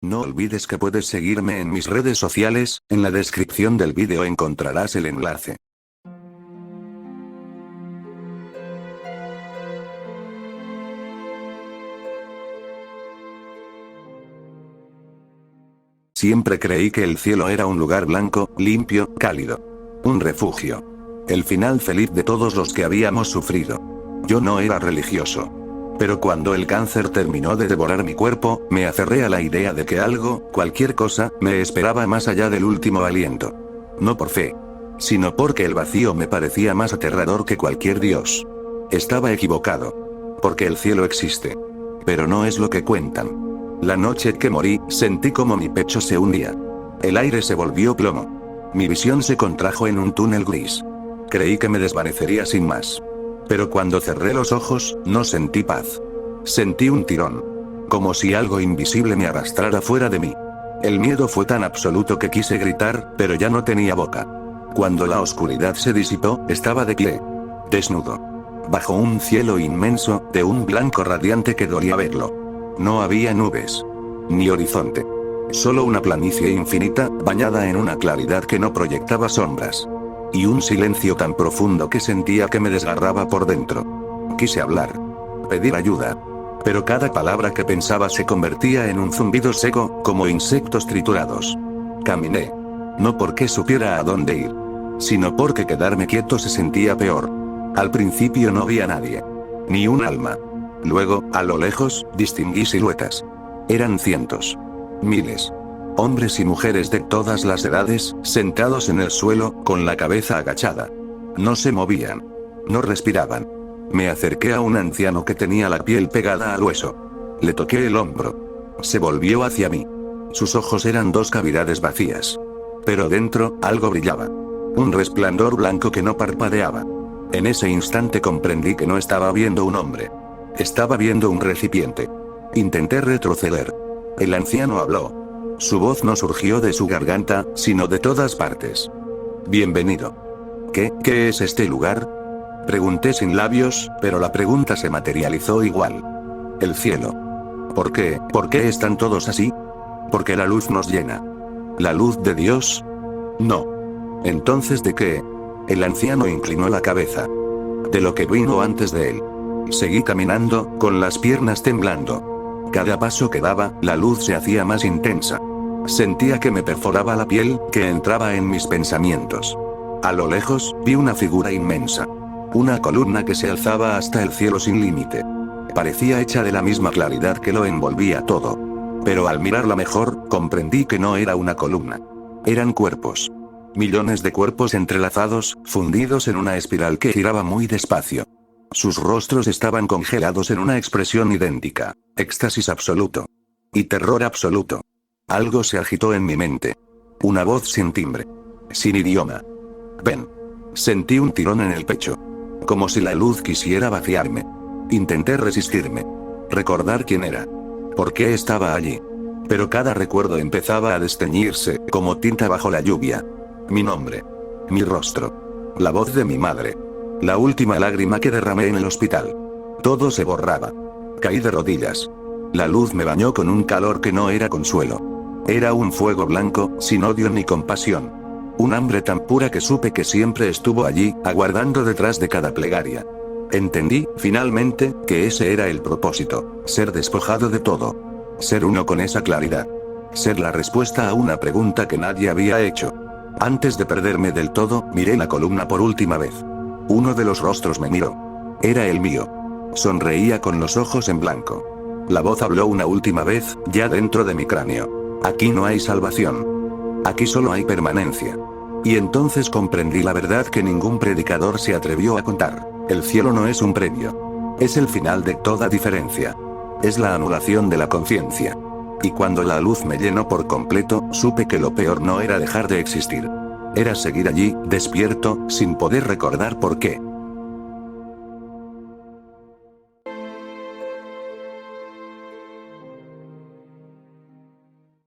No olvides que puedes seguirme en mis redes sociales, en la descripción del vídeo encontrarás el enlace. Siempre creí que el cielo era un lugar blanco, limpio, cálido. Un refugio. El final feliz de todos los que habíamos sufrido. Yo no era religioso. Pero cuando el cáncer terminó de devorar mi cuerpo, me aferré a la idea de que algo, cualquier cosa, me esperaba más allá del último aliento. No por fe, sino porque el vacío me parecía más aterrador que cualquier dios. Estaba equivocado. Porque el cielo existe. Pero no es lo que cuentan. La noche que morí, sentí como mi pecho se hundía. El aire se volvió plomo. Mi visión se contrajo en un túnel gris. Creí que me desvanecería sin más. Pero cuando cerré los ojos, no sentí paz. Sentí un tirón. Como si algo invisible me arrastrara fuera de mí. El miedo fue tan absoluto que quise gritar, pero ya no tenía boca. Cuando la oscuridad se disipó, estaba de pie. Desnudo. Bajo un cielo inmenso, de un blanco radiante que dolía verlo. No había nubes. Ni horizonte. Solo una planicie infinita, bañada en una claridad que no proyectaba sombras. Y un silencio tan profundo que sentía que me desgarraba por dentro. Quise hablar. Pedir ayuda. Pero cada palabra que pensaba se convertía en un zumbido seco, como insectos triturados. Caminé. No porque supiera a dónde ir. Sino porque quedarme quieto se sentía peor. Al principio no vi a nadie. Ni un alma. Luego, a lo lejos, distinguí siluetas. Eran cientos. Miles. Hombres y mujeres de todas las edades, sentados en el suelo, con la cabeza agachada. No se movían. No respiraban. Me acerqué a un anciano que tenía la piel pegada al hueso. Le toqué el hombro. Se volvió hacia mí. Sus ojos eran dos cavidades vacías. Pero dentro, algo brillaba. Un resplandor blanco que no parpadeaba. En ese instante comprendí que no estaba viendo un hombre. Estaba viendo un recipiente. Intenté retroceder. El anciano habló. Su voz no surgió de su garganta, sino de todas partes. Bienvenido. ¿Qué es este lugar? Pregunté sin labios, pero la pregunta se materializó igual. El cielo. ¿Por qué están todos así? Porque la luz nos llena. ¿La luz de Dios? No. ¿Entonces de qué? El anciano inclinó la cabeza. De lo que vino antes de él. Seguí caminando, con las piernas temblando. Cada paso que daba, la luz se hacía más intensa. Sentía que me perforaba la piel, que entraba en mis pensamientos. A lo lejos, vi una figura inmensa. Una columna que se alzaba hasta el cielo sin límite. Parecía hecha de la misma claridad que lo envolvía todo. Pero al mirarla mejor, comprendí que no era una columna. Eran cuerpos. Millones de cuerpos entrelazados, fundidos en una espiral que giraba muy despacio. Sus rostros estaban congelados en una expresión idéntica. Éxtasis absoluto. Y terror absoluto. Algo se agitó en mi mente. Una voz sin timbre. Sin idioma. Ven. Sentí un tirón en el pecho. Como si la luz quisiera vaciarme. Intenté resistirme. Recordar quién era. ¿Por qué estaba allí? Pero cada recuerdo empezaba a desteñirse, como tinta bajo la lluvia. Mi nombre. Mi rostro. La voz de mi madre. La última lágrima que derramé en el hospital. Todo se borraba. Caí de rodillas. La luz me bañó con un calor que no era consuelo. Era un fuego blanco, sin odio ni compasión. Un hambre tan pura que supe que siempre estuvo allí, aguardando detrás de cada plegaria. Entendí, finalmente, que ese era el propósito, ser despojado de todo. Ser uno con esa claridad. Ser la respuesta a una pregunta que nadie había hecho. Antes de perderme del todo, miré la columna por última vez. Uno de los rostros me miró. Era el mío. Sonreía con los ojos en blanco. La voz habló una última vez, ya dentro de mi cráneo. Aquí no hay salvación. Aquí solo hay permanencia. Y entonces comprendí la verdad que ningún predicador se atrevió a contar. El cielo no es un premio. Es el final de toda diferencia. Es la anulación de la conciencia. Y cuando la luz me llenó por completo, supe que lo peor no era dejar de existir. Era seguir allí, despierto, sin poder recordar por qué.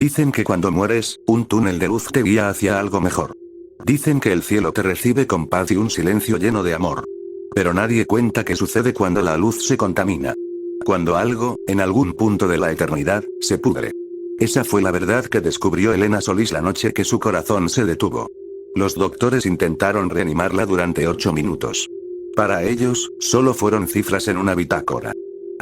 Dicen que cuando mueres, un túnel de luz te guía hacia algo mejor. Dicen que el cielo te recibe con paz y un silencio lleno de amor. Pero nadie cuenta qué sucede cuando la luz se contamina. Cuando algo, en algún punto de la eternidad, se pudre. Esa fue la verdad que descubrió Elena Solis la noche que su corazón se detuvo. Los doctores intentaron reanimarla durante 8 minutos. Para ellos, solo fueron cifras en una bitácora.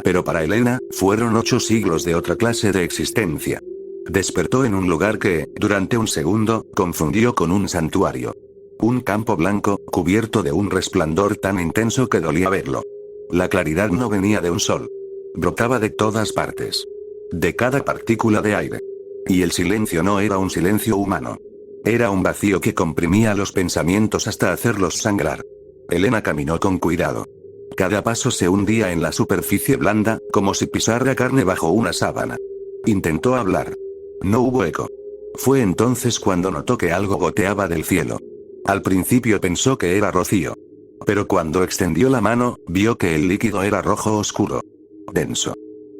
Pero para Elena, fueron 8 siglos de otra clase de existencia. Despertó en un lugar que, durante un segundo, confundió con un santuario. Un campo blanco, cubierto de un resplandor tan intenso que dolía verlo. La claridad no venía de un sol. Brotaba de todas partes. De cada partícula de aire. Y el silencio no era un silencio humano. Era un vacío que comprimía los pensamientos hasta hacerlos sangrar. Elena caminó con cuidado. Cada paso se hundía en la superficie blanda, como si pisara carne bajo una sábana. Intentó hablar. No hubo eco. Fue entonces cuando notó que algo goteaba del cielo. Al principio pensó que era rocío. Pero cuando extendió la mano, vio que el líquido era rojo oscuro. Denso.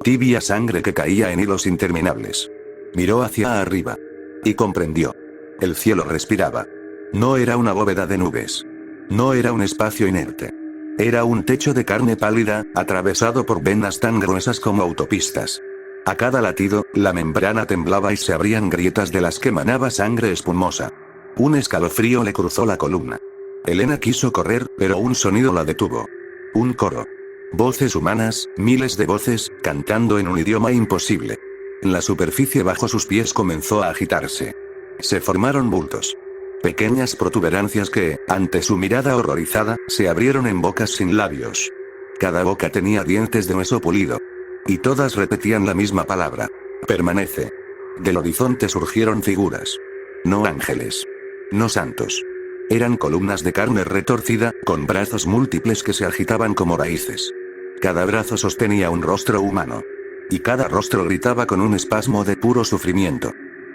Tibia sangre que caía en hilos interminables. Miró hacia arriba. Y comprendió. El cielo respiraba. No era una bóveda de nubes. No era un espacio inerte. Era un techo de carne pálida, atravesado por venas tan gruesas como autopistas. A cada latido, la membrana temblaba y se abrían grietas de las que manaba sangre espumosa. Un escalofrío le cruzó la columna. Elena quiso correr, pero un sonido la detuvo. Un coro. Voces humanas, miles de voces, cantando en un idioma imposible. La superficie bajo sus pies comenzó a agitarse. Se formaron bultos. Pequeñas protuberancias que, ante su mirada horrorizada, se abrieron en bocas sin labios. Cada boca tenía dientes de hueso pulido. Y todas repetían la misma palabra. Permanece. Del horizonte surgieron figuras. No ángeles. No santos. Eran columnas de carne retorcida, con brazos múltiples que se agitaban como raíces. Cada brazo sostenía un rostro humano. Y cada rostro gritaba con un espasmo de puro sufrimiento.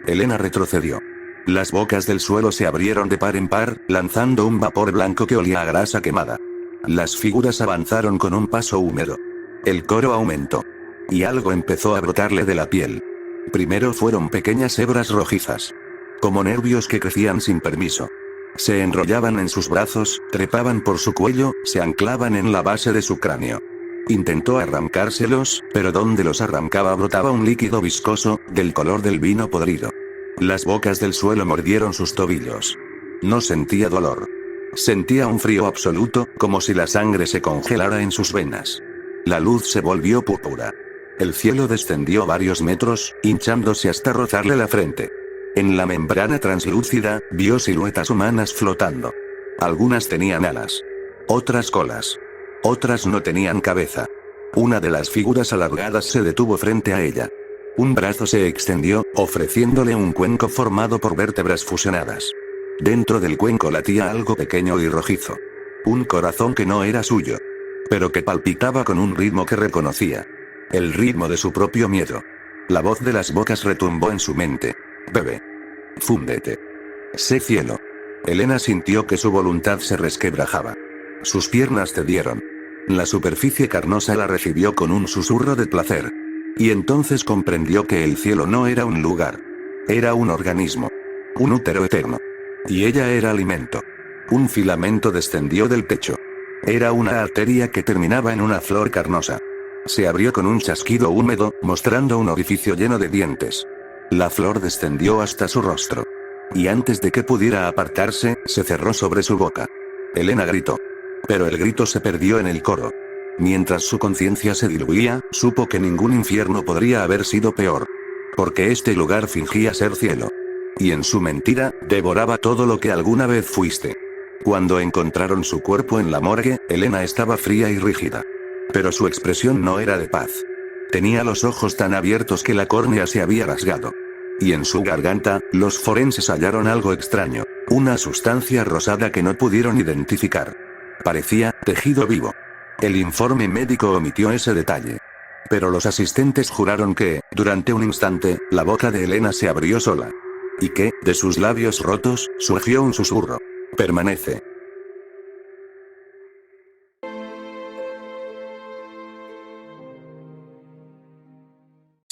Elena retrocedió. Las bocas del suelo se abrieron de par en par, lanzando un vapor blanco que olía a grasa quemada. Las figuras avanzaron con un paso húmedo. El coro aumentó. Y algo empezó a brotarle de la piel. Primero fueron pequeñas hebras rojizas. Como nervios que crecían sin permiso. Se enrollaban en sus brazos, trepaban por su cuello, se anclaban en la base de su cráneo. Intentó arrancárselos, pero donde los arrancaba brotaba un líquido viscoso, del color del vino podrido. Las bocas del suelo mordieron sus tobillos. No sentía dolor. Sentía un frío absoluto, como si la sangre se congelara en sus venas. La luz se volvió púrpura. El cielo descendió varios metros, hinchándose hasta rozarle la frente. En la membrana translúcida, vio siluetas humanas flotando. Algunas tenían alas. Otras colas. Otras no tenían cabeza. Una de las figuras alargadas se detuvo frente a ella. Un brazo se extendió, ofreciéndole un cuenco formado por vértebras fusionadas. Dentro del cuenco latía algo pequeño y rojizo. Un corazón que no era suyo. Pero que palpitaba con un ritmo que reconocía. El ritmo de su propio miedo. La voz de las bocas retumbó en su mente. Bebe. Fúndete. Sé cielo. Elena sintió que su voluntad se resquebrajaba. Sus piernas cedieron. La superficie carnosa la recibió con un susurro de placer. Y entonces comprendió que el cielo no era un lugar. Era un organismo. Un útero eterno. Y ella era alimento. Un filamento descendió del techo. Era una arteria que terminaba en una flor carnosa. Se abrió con un chasquido húmedo, mostrando un orificio lleno de dientes. La flor descendió hasta su rostro. Y antes de que pudiera apartarse, se cerró sobre su boca. Elena gritó. Pero el grito se perdió en el coro. Mientras su conciencia se diluía, supo que ningún infierno podría haber sido peor. Porque este lugar fingía ser cielo. Y en su mentira, devoraba todo lo que alguna vez fuiste. Cuando encontraron su cuerpo en la morgue, Elena estaba fría y rígida. Pero su expresión no era de paz. Tenía los ojos tan abiertos que la córnea se había rasgado. Y en su garganta, los forenses hallaron algo extraño. Una sustancia rosada que no pudieron identificar. Parecía tejido vivo. El informe médico omitió ese detalle. Pero los asistentes juraron que, durante un instante, la boca de Elena se abrió sola. Y que, de sus labios rotos, surgió un susurro. Permanece.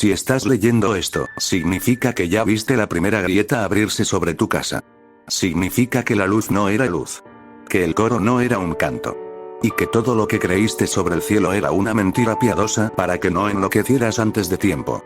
Si estás leyendo esto, significa que ya viste la primera grieta abrirse sobre tu casa. Significa que la luz no era luz. Que el coro no era un canto. Y que todo lo que creíste sobre el cielo era una mentira piadosa para que no enloquecieras antes de tiempo.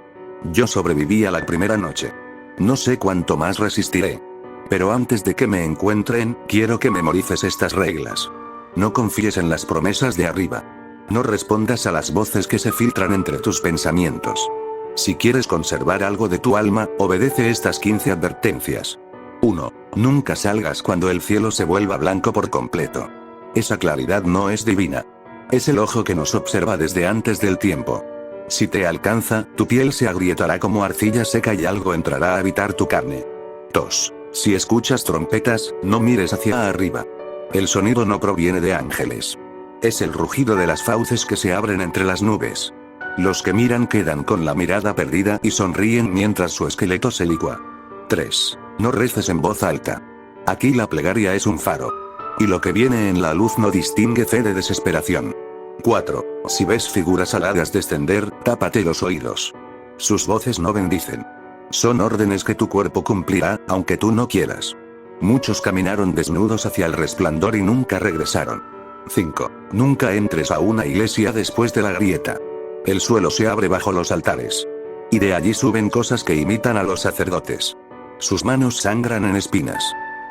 Yo sobreviví a la primera noche. No sé cuánto más resistiré. Pero antes de que me encuentren, quiero que memorices estas reglas. No confíes en las promesas de arriba. No respondas a las voces que se filtran entre tus pensamientos. Si quieres conservar algo de tu alma, obedece estas 15 advertencias. 1. Nunca salgas cuando el cielo se vuelva blanco por completo. Esa claridad no es divina. Es el ojo que nos observa desde antes del tiempo. Si te alcanza, tu piel se agrietará como arcilla seca y algo entrará a habitar tu carne. 2. Si escuchas trompetas, no mires hacia arriba. El sonido no proviene de ángeles. Es el rugido de las fauces que se abren entre las nubes. Los que miran quedan con la mirada perdida y sonríen mientras su esqueleto se licúa. 3. No reces en voz alta. Aquí la plegaria es un faro. Y lo que viene en la luz no distingue fe de desesperación. 4. Si ves figuras aladas descender, tápate los oídos. Sus voces no bendicen. Son órdenes que tu cuerpo cumplirá, aunque tú no quieras. Muchos caminaron desnudos hacia el resplandor y nunca regresaron. 5. Nunca entres a una iglesia después de la grieta. El suelo se abre bajo los altares. Y de allí suben cosas que imitan a los sacerdotes. Sus manos sangran en espinas.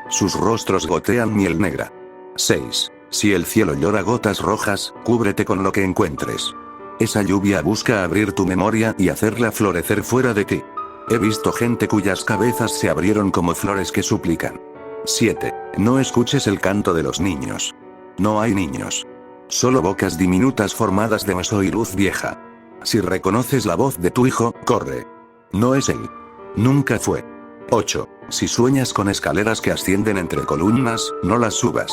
Sus rostros gotean miel negra. 6. Si el cielo llora gotas rojas, cúbrete con lo que encuentres. Esa lluvia busca abrir tu memoria y hacerla florecer fuera de ti. He visto gente cuyas cabezas se abrieron como flores que suplican. 7. No escuches el canto de los niños. No hay niños. Solo bocas diminutas formadas de hueso y luz vieja. Si reconoces la voz de tu hijo, corre. No es él. Nunca fue. 8. Si sueñas con escaleras que ascienden entre columnas, no las subas.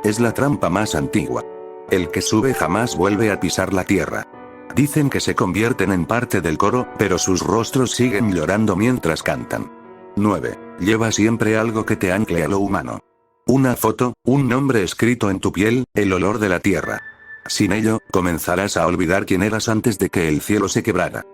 Es la trampa más antigua. El que sube jamás vuelve a pisar la tierra. Dicen que se convierten en parte del coro, pero sus rostros siguen llorando mientras cantan. 9. Lleva siempre algo que te ancle a lo humano. Una foto, un nombre escrito en tu piel, el olor de la tierra. Sin ello, comenzarás a olvidar quién eras antes de que el cielo se quebrara.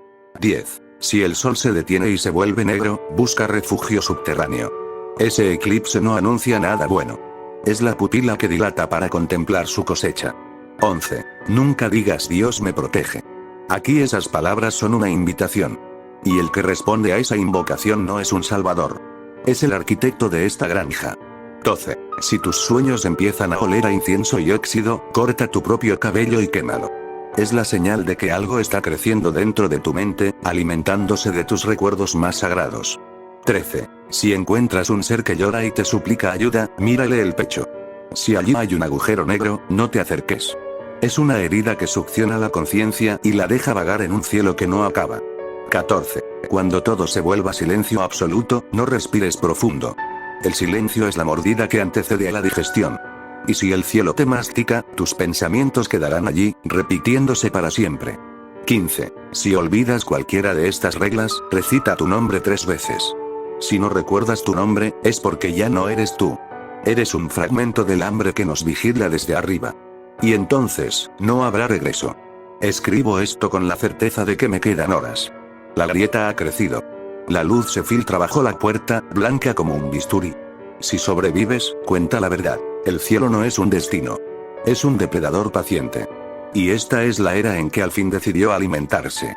10. Si el sol se detiene y se vuelve negro, busca refugio subterráneo. Ese eclipse no anuncia nada bueno. Es la pupila que dilata para contemplar su cosecha. 11. Nunca digas Dios me protege. Aquí esas palabras son una invitación. Y el que responde a esa invocación no es un salvador. Es el arquitecto de esta granja. 12. Si tus sueños empiezan a oler a incienso y óxido, corta tu propio cabello y quémalo. Es la señal de que algo está creciendo dentro de tu mente, alimentándose de tus recuerdos más sagrados. 13. Si encuentras un ser que llora y te suplica ayuda, mírale el pecho. Si allí hay un agujero negro, no te acerques. Es una herida que succiona la conciencia y la deja vagar en un cielo que no acaba. 14. Cuando todo se vuelva silencio absoluto, no respires profundo. El silencio es la mordida que antecede a la digestión. Y si el cielo te mastica, tus pensamientos quedarán allí, repitiéndose para siempre. 15. Si olvidas cualquiera de estas reglas, recita tu nombre 3 veces. Si no recuerdas tu nombre, es porque ya no eres tú. Eres un fragmento del hambre que nos vigila desde arriba. Y entonces, no habrá regreso. Escribo esto con la certeza de que me quedan horas. La grieta ha crecido. La luz se filtra bajo la puerta, blanca como un bisturí. Si sobrevives, cuenta la verdad. El cielo no es un destino. Es un depredador paciente. Y esta es la era en que al fin decidió alimentarse.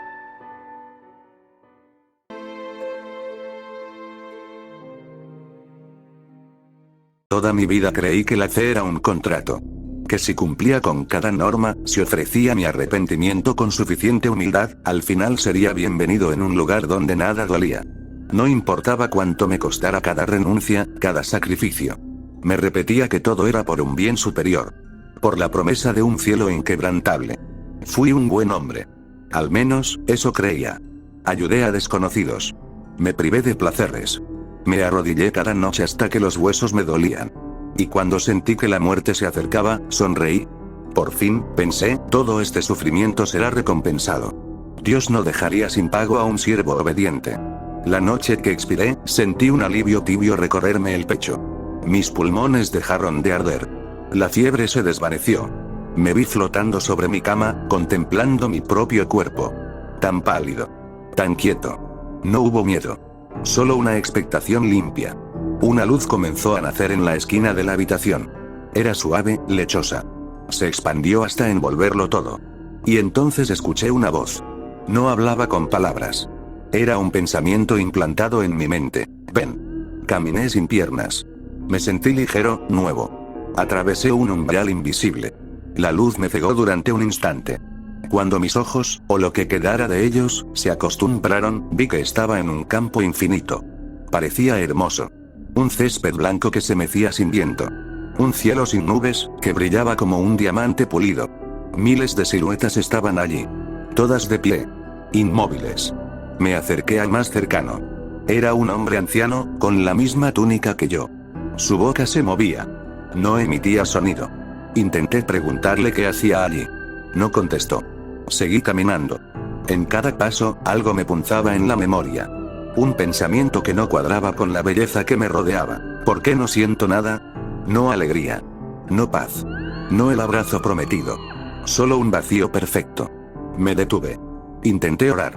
Toda mi vida creí que la fe era un contrato. Que si cumplía con cada norma, si ofrecía mi arrepentimiento con suficiente humildad, al final sería bienvenido en un lugar donde nada dolía. No importaba cuánto me costara cada renuncia, cada sacrificio. Me repetía que todo era por un bien superior. Por la promesa de un cielo inquebrantable. Fui un buen hombre. Al menos, eso creía. Ayudé a desconocidos. Me privé de placeres. Me arrodillé cada noche hasta que los huesos me dolían. Y cuando sentí que la muerte se acercaba, sonreí. Por fin, pensé, todo este sufrimiento será recompensado. Dios no dejaría sin pago a un siervo obediente. La noche que expiré, sentí un alivio tibio recorrerme el pecho. Mis pulmones dejaron de arder. La fiebre se desvaneció. Me vi flotando sobre mi cama, contemplando mi propio cuerpo. Tan pálido. Tan quieto. No hubo miedo. Solo una expectación limpia. Una luz comenzó a nacer en la esquina de la habitación. Era suave, lechosa. Se expandió hasta envolverlo todo. Y entonces escuché una voz. No hablaba con palabras. Era un pensamiento implantado en mi mente. Ven. Caminé sin piernas. Me sentí ligero, nuevo. Atravesé un umbral invisible. La luz me cegó durante un instante. Cuando mis ojos, o lo que quedara de ellos, se acostumbraron, vi que estaba en un campo infinito. Parecía hermoso. Un césped blanco que se mecía sin viento. Un cielo sin nubes, que brillaba como un diamante pulido. Miles de siluetas estaban allí. Todas de pie. Inmóviles. Me acerqué al más cercano. Era un hombre anciano, con la misma túnica que yo. Su boca se movía. No emitía sonido. Intenté preguntarle qué hacía allí. No contestó. Seguí caminando. En cada paso, algo me punzaba en la memoria. Un pensamiento que no cuadraba con la belleza que me rodeaba. ¿Por qué no siento nada? No alegría. No paz. No el abrazo prometido. Solo un vacío perfecto. Me detuve. Intenté orar.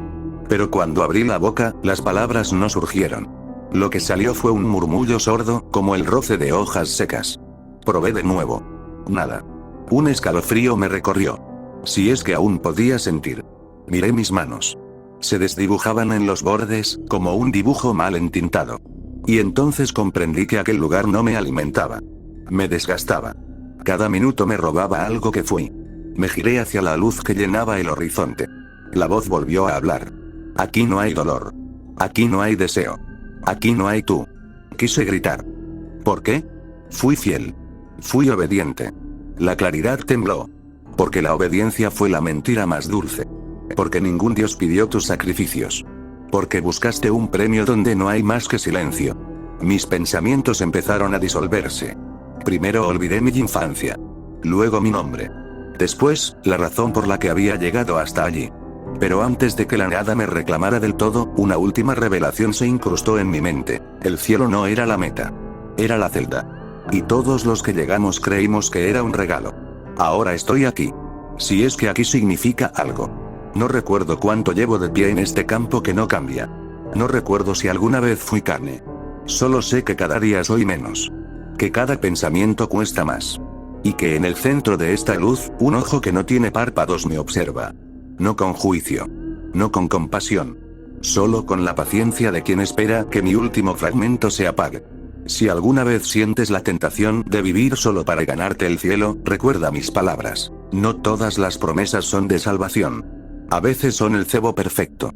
Pero cuando abrí la boca, las palabras no surgieron. Lo que salió fue un murmullo sordo, como el roce de hojas secas. Probé de nuevo. Nada. Un escalofrío me recorrió. Si es que aún podía sentir. Miré mis manos. Se desdibujaban en los bordes, como un dibujo mal entintado. Y entonces comprendí que aquel lugar no me alimentaba. Me desgastaba. Cada minuto me robaba algo que fui. Me giré hacia la luz que llenaba el horizonte. La voz volvió a hablar. Aquí no hay dolor. Aquí no hay deseo. Aquí no hay tú. Quise gritar. ¿Por qué? Fui fiel. Fui obediente. La claridad tembló. Porque la obediencia fue la mentira más dulce. Porque ningún dios pidió tus sacrificios. Porque buscaste un premio donde no hay más que silencio. Mis pensamientos empezaron a disolverse. Primero olvidé mi infancia. Luego mi nombre. Después, la razón por la que había llegado hasta allí. Pero antes de que la nada me reclamara del todo, una última revelación se incrustó en mi mente. El cielo no era la meta. Era la celda. Y todos los que llegamos creímos que era un regalo. Ahora estoy aquí. Si es que aquí significa algo. No recuerdo cuánto llevo de pie en este campo que no cambia. No recuerdo si alguna vez fui carne. Solo sé que cada día soy menos. Que cada pensamiento cuesta más. Y que en el centro de esta luz, un ojo que no tiene párpados me observa. No con juicio. No con compasión. Solo con la paciencia de quien espera que mi último fragmento se apague. Si alguna vez sientes la tentación de vivir solo para ganarte el cielo, recuerda mis palabras. No todas las promesas son de salvación. A veces son el cebo perfecto.